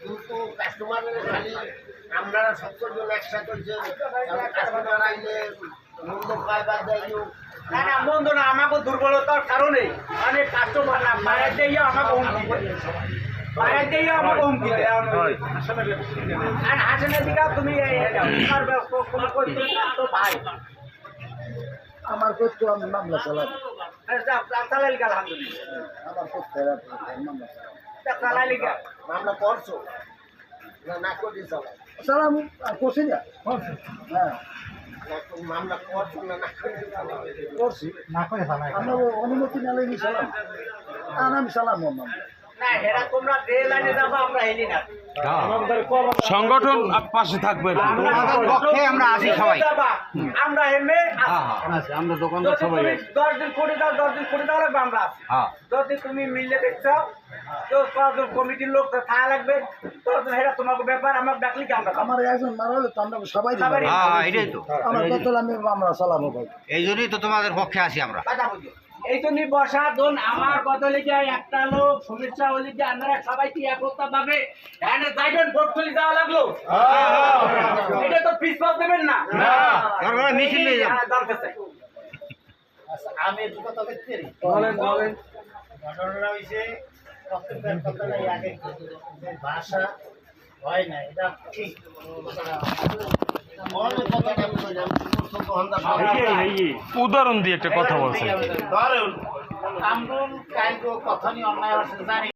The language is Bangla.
কিন্তু কাস্টমারের খালি আমরা সত্তর জন একসাথে কাস্টমার আইলে মন্দ পায় বা দেয় না না মন্দ না, আমাকে দুর্বলতার কারণে মানে কাস্টমার না বাইরে দিয়ে আমাকে হুমকি দেয়, বাইরে দিয়ে আমাকে হুমকি দেয়। আর হাসনের দিকে তুমি তো ভাই আমার করতে আমি মামলা চালাবো, চালাইলি গেল আলহামদুলিল্লাহ, আমার করতে মামলা চালাইলি গেল মামলা করছো না করে চালাই চালাম আর করছি না। হ্যাঁ মামলা করছো না করে করছি, আমরা অনুমতি না লেগে চালাম, আর আমি চালাম মামলা। না এরা তোমরা যে লাইনে যাবো আমরা হেলি না, সংগঠন পাশে থাকবে। আমরা আছি সবাই, আমরা হেমে আমরা দোকানদার সবাই 10 দিন করে দাও, 10 দিন করে দাও লাগবে, আমরা আছি। যদি তুমি মিললে দেখছো তো কমিটির লোক থাকা লাগবে, তো এটা তোমার ব্যাপার, আমার ডাকলি কি আমরা আমার একজন মারা হলে তো আমরা সবাই এটাই তো, আমার কত আমি মামলা চালাবো ভাই। এই জন্যই তো তোমাদের পক্ষে আছি আমরা। কথা বুঝো এই জন্যই বসা দোন আমার কত লিখে একটা লোক সমস্যা হলে যে আপনারা সবাই কি একতা পাবে, যাইবেন ভোট তুলে দেওয়া লাগলো, এটা তো পিছপাল দেবেন না, মিছিল নিয়ে যান। দরকার চাই। আচ্ছা আমি একটু কথা বলতে পারি? বলেন ঘটনাটা হয়েছে প্রত্যেকটা কথা নাই, আগে যে ভাষা হয় না এটা ঠিক অনেক কথাটা আমি কইলাম, উদাহরণ দিয়ে একটা কথা বলছেন। ধরেন আমরুল কালকে কথা নিয়ে অন্যায় হচ্ছে জানি